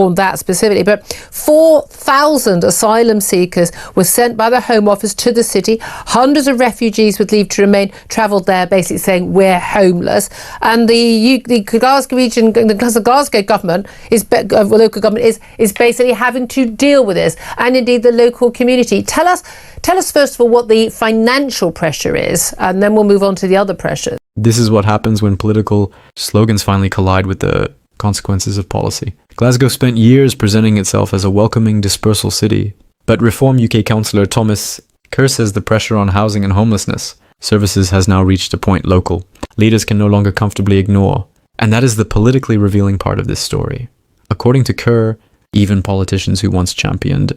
on that specifically, but 4,000 asylum seekers were sent by the Home Office to the city. Hundreds of refugees with leave to remain travelled there, basically saying we're homeless. And the Glasgow region, the Glasgow government local government is basically having to deal with this, and indeed the local community. Tell us first of all what the financial pressure is, and then we'll move on to the other pressures. This is what happens when political slogans finally collide with the consequences of policy. Glasgow spent years presenting itself as a welcoming dispersal city, but Reform UK Councillor Thomas Kerr says the pressure on housing and homelessness services has now reached a point local leaders can no longer comfortably ignore, and that is the politically revealing part of this story. According to Kerr, even politicians who once championed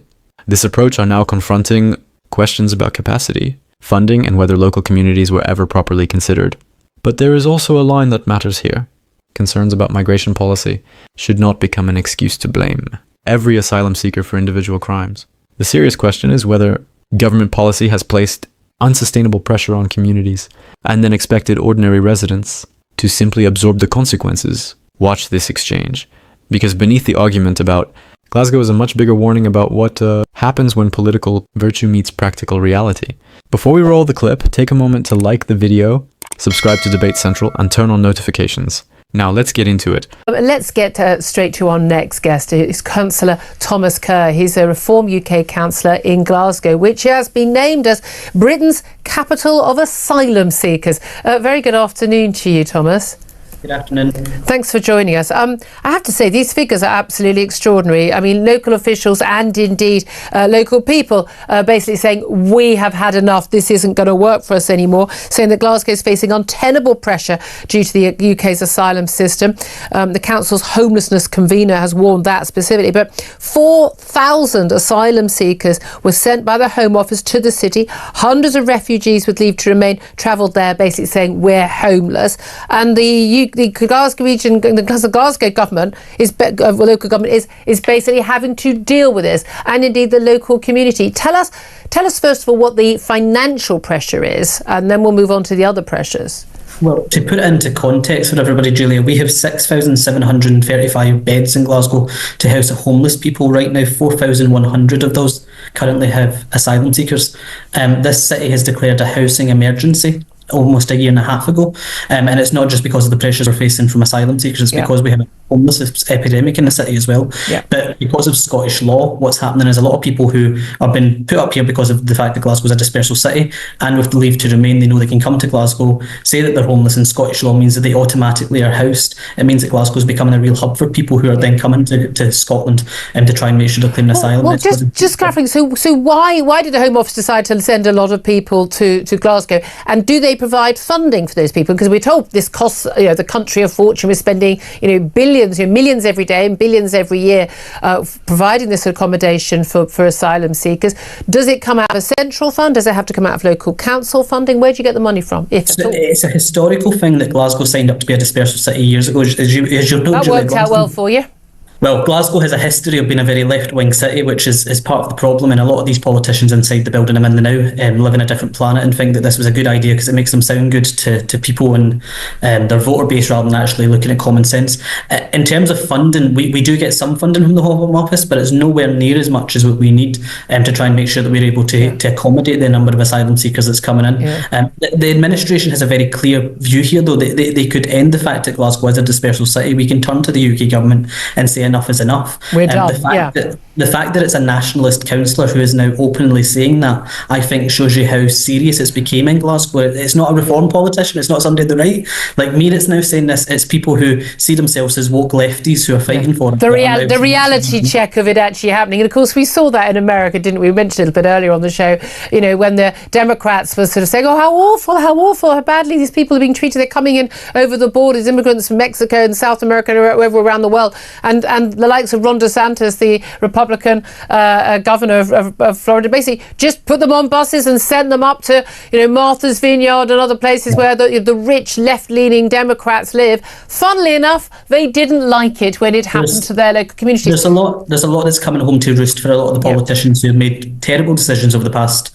this approach are now confronting questions about capacity, funding, and whether local communities were ever properly considered. But there is also a line that matters here. Concerns about migration policy should not become an excuse to blame every asylum seeker for individual crimes. The serious question is whether government policy has placed unsustainable pressure on communities and then expected ordinary residents to simply absorb the consequences. Watch this exchange. Because beneath the argument about Glasgow is a much bigger warning about what happens when political virtue meets practical reality. Before we roll the clip, take a moment to like the video, subscribe to Debate Central, and turn on notifications. Now let's get into it. Let's get straight to our next guest. It's Councillor Thomas Kerr. He's a Reform UK councillor in Glasgow, which has been named as Britain's capital of asylum seekers. Very good afternoon to you, Thomas. Good afternoon. Thanks for joining us. I have to say, these figures are absolutely extraordinary. I mean, local officials and indeed local people basically saying, we have had enough, this isn't going to work for us anymore, saying that Glasgow is facing untenable pressure due to the UK's asylum system. The council's homelessness convener has warned that specifically. But 4,000 asylum seekers were sent by the Home Office to the city. Hundreds of refugees with leave to remain travelled there, basically saying we're homeless. And the Glasgow region, the Glasgow government local government is basically having to deal with this, and indeed the local community. Tell us first of all what the financial pressure is, and then we'll move on to the other pressures. Well, to put it into context for everybody, Julia, we have 6,735 beds in Glasgow to house homeless people right now. 4,100 of those currently have asylum seekers. This city has declared a housing emergency almost a year and a half ago, and it's not just because of the pressures we're facing from asylum seekers, it's because we have a homelessness epidemic in the city as well. But because of Scottish law, what's happening is a lot of people who have been put up here because of the fact that Glasgow is a dispersal city, and with the leave to remain, they know they can come to Glasgow, say that they're homeless, and Scottish law means that they automatically are housed. It means that Glasgow is becoming a real hub for people who are then coming to Scotland and to try and make sure they're claiming asylum. Well, just clarifying, so why did the Home Office decide to send a lot of people to Glasgow, and do they provide funding for those people? Because we're told this costs the country a fortune. We're spending billions, millions every day and billions every year providing this accommodation for asylum seekers. Does it come out of a central fund? Does it have to come out of local council funding? Where do you get the money from, if at all? It's a historical thing that Glasgow signed up to be a dispersal city years ago. As you'll know, that worked out well for you. Well, Glasgow has a history of being a very left-wing city, which is part of the problem, and a lot of these politicians inside the building I'm in now live in a different planet and think that this was a good idea because it makes them sound good to people and their voter base rather than actually looking at common sense. In terms of funding, we do get some funding from the Home Office, but it's nowhere near as much as what we need to try and make sure that we're able to accommodate the number of asylum seekers that's coming in. The administration has a very clear view here, though. They could end the fact that Glasgow is a dispersal city. We can turn to the UK government and say enough is enough. We're done. The fact that it's a nationalist councillor who is now openly saying that, I think shows you how serious it's became in Glasgow. It's not a reform politician, it's not somebody on the right like me that's now saying this. It's people who see themselves as woke lefties who are fighting for it. The reality check of it actually happening. And of course we saw that in America, didn't we? We mentioned it a bit earlier on the show, when the Democrats were sort of saying, oh, how awful, how badly these people are being treated. They're coming in over the borders, immigrants from Mexico and South America and wherever around the world. And the likes of Ron DeSantis, the Republican governor of Florida, basically just put them on buses and sent them up to Martha's Vineyard and other places where the rich left-leaning Democrats live. Funnily enough, they didn't like it when it happened to their local community. There's a lot that's coming home to roost for a lot of the politicians who have made terrible decisions over the past,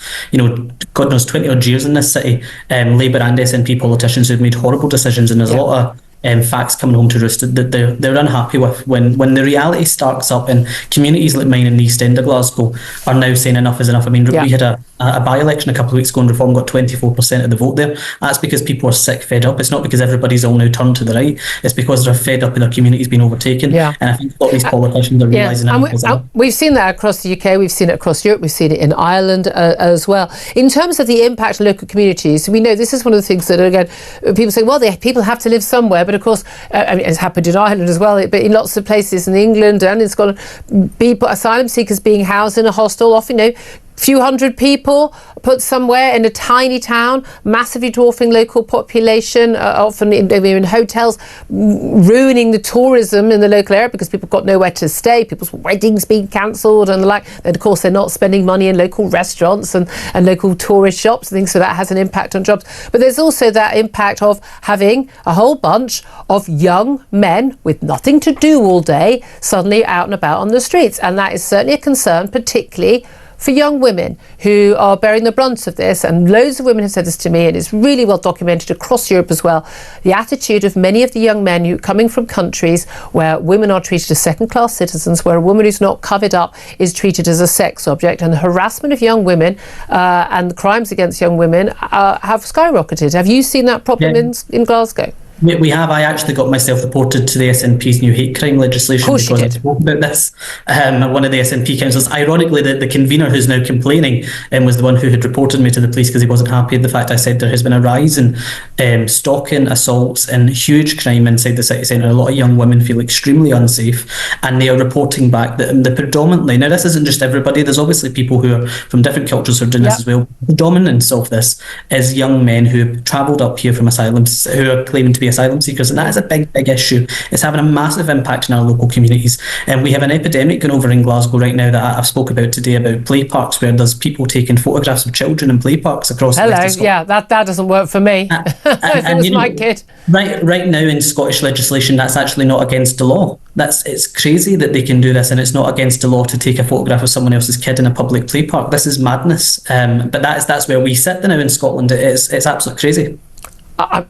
God knows, 20 odd years in this city. Labour and SNP politicians who have made horrible decisions, and there's a lot of facts coming home to roost that they're unhappy with when the reality starts up, and communities like mine in the East End of Glasgow are now saying enough is enough. I mean, we had a by-election a couple of weeks ago and Reform got 24% of the vote there. That's because people are sick, fed up. It's not because everybody's all now turned to the right. It's because they're fed up and their community's been overtaken. And I think a lot of these politicians are realising we've seen that across the UK, we've seen it across Europe, we've seen it in Ireland as well. In terms of the impact on local communities, we know this is one of the things that, again, people say, well, people have to live somewhere, but of course, I mean, it's happened in Ireland as well, but in lots of places in England and in Scotland, people, asylum seekers being housed in a hostel, often, few hundred people put somewhere in a tiny town, massively dwarfing local population, often in hotels, ruining the tourism in the local area because people got nowhere to stay, people's weddings being cancelled and the like. And of course, they're not spending money in local restaurants and local tourist shops and things, so that has an impact on jobs. But there's also that impact of having a whole bunch of young men with nothing to do all day suddenly out and about on the streets. And that is certainly a concern, particularly for young women who are bearing the brunt of this. And loads of women have said this to me, and it's really well documented across Europe as well. The attitude of many of the young men who coming from countries where women are treated as second-class citizens, where a woman who's not covered up is treated as a sex object, and the harassment of young women and the crimes against young women have skyrocketed. Have you seen that problem in Glasgow? We have. I actually got myself reported to the SNP's new hate crime legislation because I spoke about this. One of the SNP councillors, ironically, the convener who's now complaining was the one who had reported me to the police because he wasn't happy with the fact I said there has been a rise in stalking, assaults and huge crime inside the city centre. A lot of young women feel extremely unsafe, and they are reporting back that the predominantly, now this isn't just everybody, there's obviously people who are from different cultures who are doing this as well. The dominance of this is young men who have travelled up here from asylums, who are claiming to be asylum seekers, and that is a big issue. It's having a massive impact in our local communities, and we have an epidemic going over in Glasgow right now that I've spoke about today about play parks, where there's people taking photographs of children in play parks across the west of Scotland. That doesn't work for me. If it was my kid. Right now in Scottish legislation, that's actually not against the law. It's crazy that they can do this, and it's not against the law to take a photograph of someone else's kid in a public play park. This is madness. But that's where we sit now in Scotland. It's absolutely crazy.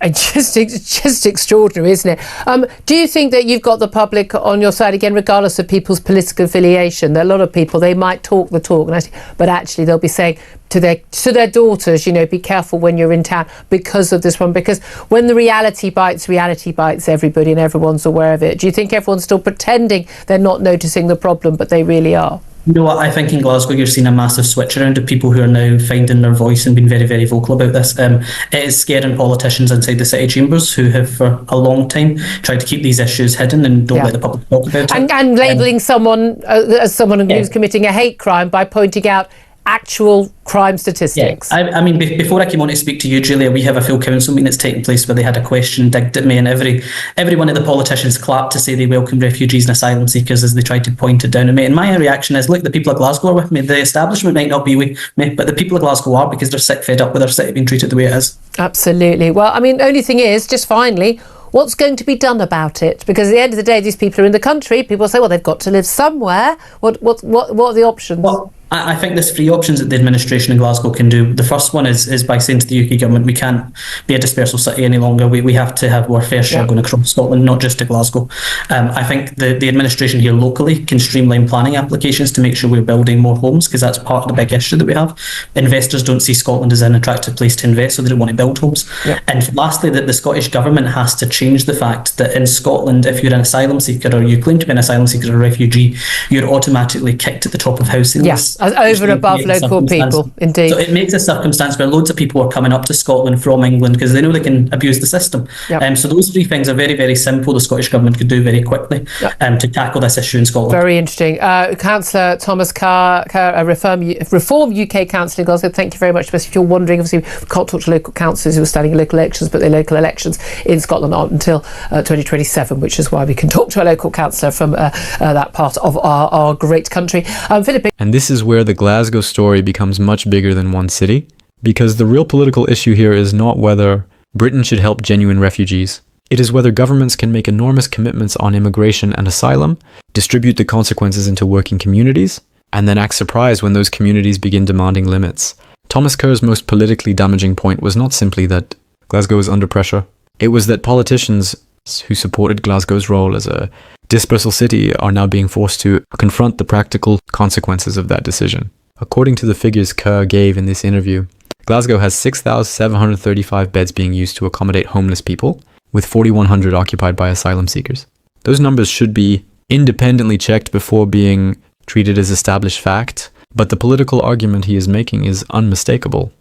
Just extraordinary, isn't it? Do you think that you've got the public on your side again, regardless of people's political affiliation? There are a lot of people, they might talk the talk, but actually they'll be saying to their daughters, be careful when you're in town because of this one. Because when the reality bites everybody, and everyone's aware of it. Do you think everyone's still pretending they're not noticing the problem, but they really are? You know what, I think in Glasgow you're seeing a massive switch around of people who are now finding their voice and being very, very vocal about this. It is scaring politicians inside the city chambers who have for a long time tried to keep these issues hidden and don't let the public talk about it. And labelling someone as someone who's committing a hate crime by pointing out actual crime statistics. I mean, before I came on to speak to you, Julia, we have a full council meeting that's taking place where they had a question digged at me, and every one of the politicians clapped to say they welcome refugees and asylum seekers as they tried to point it down at me. And my reaction is, look, the people of Glasgow are with me. The establishment might not be with me, but the people of Glasgow are, because they're sick, fed up with their city being treated the way it is. Absolutely. Well, I mean, the only thing is, just finally, what's going to be done about it? Because at the end of the day, these people are in the country. People say, well, they've got to live somewhere. What are the options? Well, I think there's three options that the administration in Glasgow can do. The first one is by saying to the UK government, we can't be a dispersal city any longer. We have to have our fair share going across Scotland, not just to Glasgow. I think the administration here locally can streamline planning applications to make sure we're building more homes, because that's part of the big issue that we have. Investors don't see Scotland as an attractive place to invest, so they don't want to build homes. And lastly, that the Scottish government has to change the fact that in Scotland, if you're an asylum seeker or you claim to be an asylum seeker or a refugee, you're automatically kicked at the top of housing lists. Over and above local people, indeed. So it makes a circumstance where loads of people are coming up to Scotland from England because they know they can abuse the system. So those three things are very, very simple. The Scottish government could do very quickly to tackle this issue in Scotland. Very interesting. Councillor Thomas Kerr, Reform UK Councillor in Glasgow, thank you very much. If you're wondering, obviously we can't talk to local councillors who are standing in local elections, but the local elections in Scotland aren't until 2027, which is why we can talk to a local councillor from that part of our great country. Philip. And this is where the Glasgow story becomes much bigger than one city, because the real political issue here is not whether Britain should help genuine refugees. It is whether governments can make enormous commitments on immigration and asylum, distribute the consequences into working communities, and then act surprised when those communities begin demanding limits. Thomas Kerr's most politically damaging point was not simply that Glasgow is under pressure. It was that politicians who supported Glasgow's role as a dispersal city are now being forced to confront the practical consequences of that decision. According to the figures Kerr gave in this interview, Glasgow has 6,735 beds being used to accommodate homeless people, with 4,100 occupied by asylum seekers. Those numbers should be independently checked before being treated as established fact, but the political argument he is making is unmistakable.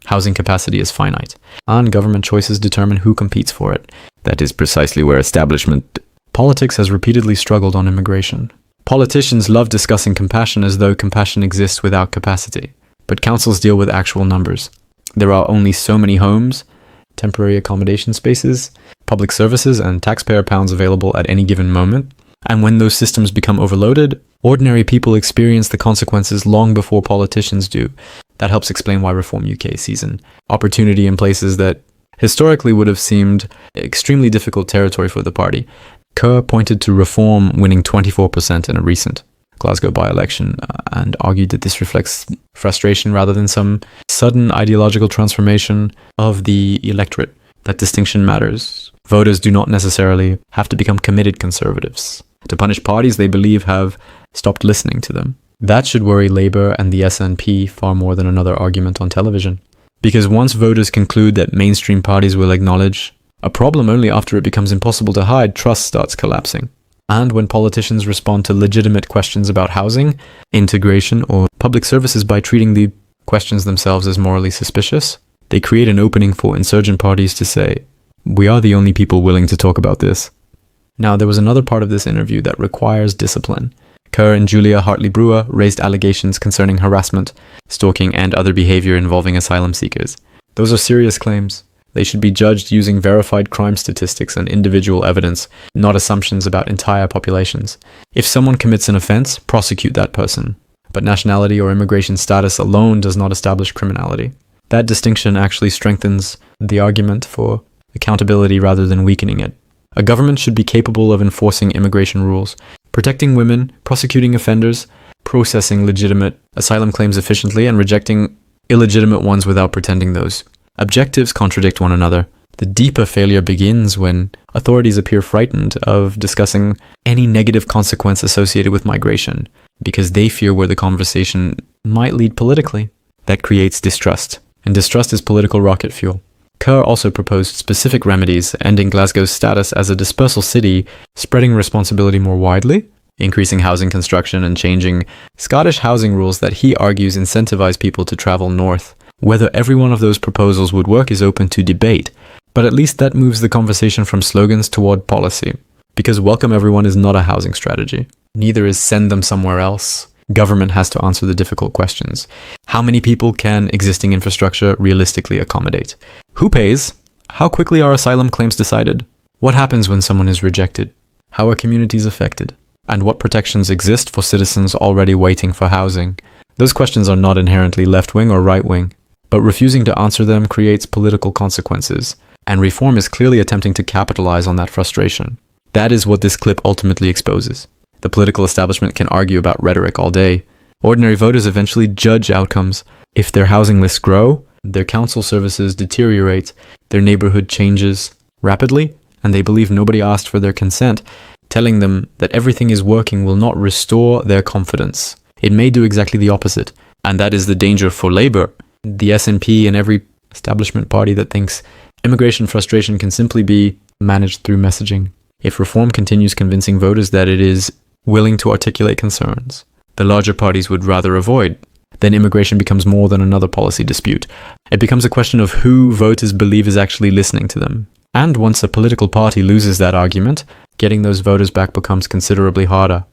Housing capacity is finite, and government choices determine who competes for it. That is precisely where establishment politics has repeatedly struggled on immigration. Politicians love discussing compassion as though compassion exists without capacity, but councils deal with actual numbers. There are only so many homes, temporary accommodation spaces, public services, and taxpayer pounds available at any given moment, and when those systems become overloaded, ordinary people experience the consequences long before politicians do. That helps explain why Reform UK sees an opportunity in places that historically would have seemed extremely difficult territory for the party. Kerr pointed to Reform winning 24% in a recent Glasgow by-election and argued that this reflects frustration rather than some sudden ideological transformation of the electorate. That distinction matters. Voters do not necessarily have to become committed conservatives to punish parties they believe have stopped listening to them. That should worry Labour and the SNP far more than another argument on television. Because once voters conclude that mainstream parties will acknowledge a problem only after it becomes impossible to hide, trust starts collapsing. And when politicians respond to legitimate questions about housing, integration, or public services by treating the questions themselves as morally suspicious, they create an opening for insurgent parties to say, "We are the only people willing to talk about this." Now, there was another part of this interview that requires discipline. Kerr and Julia Hartley-Brewer raised allegations concerning harassment, stalking, and other behavior involving asylum seekers. Those are serious claims. They should be judged using verified crime statistics and individual evidence, not assumptions about entire populations. If someone commits an offense, prosecute that person. But nationality or immigration status alone does not establish criminality. That distinction actually strengthens the argument for accountability rather than weakening it. A government should be capable of enforcing immigration rules, protecting women, prosecuting offenders, processing legitimate asylum claims efficiently, and rejecting illegitimate ones without pretending those objectives contradict one another. The deeper failure begins when authorities appear frightened of discussing any negative consequence associated with migration because they fear where the conversation might lead politically. That creates distrust, and distrust is political rocket fuel. Kerr also proposed specific remedies, ending Glasgow's status as a dispersal city, spreading responsibility more widely, increasing housing construction, and changing Scottish housing rules that he argues incentivize people to travel north. Whether every one of those proposals would work is open to debate, but at least that moves the conversation from slogans toward policy. Because welcome everyone is not a housing strategy. Neither is send them somewhere else. Government has to answer the difficult questions. How many people can existing infrastructure realistically accommodate? Who pays? How quickly are asylum claims decided? What happens when someone is rejected? How are communities affected? And what protections exist for citizens already waiting for housing? Those questions are not inherently left-wing or right-wing, but refusing to answer them creates political consequences, and Reform is clearly attempting to capitalize on that frustration. That is what this clip ultimately exposes. The political establishment can argue about rhetoric all day. Ordinary voters eventually judge outcomes. If their housing lists grow, their council services deteriorate, their neighborhood changes rapidly, and they believe nobody asked for their consent, telling them that everything is working will not restore their confidence. It may do exactly the opposite, and that is the danger for Labour, the SNP, and every establishment party that thinks immigration frustration can simply be managed through messaging. If Reform continues convincing voters that it is willing to articulate concerns the larger parties would rather avoid, then immigration becomes more than another policy dispute. It becomes a question of who voters believe is actually listening to them. And once a political party loses that argument, getting those voters back becomes considerably harder.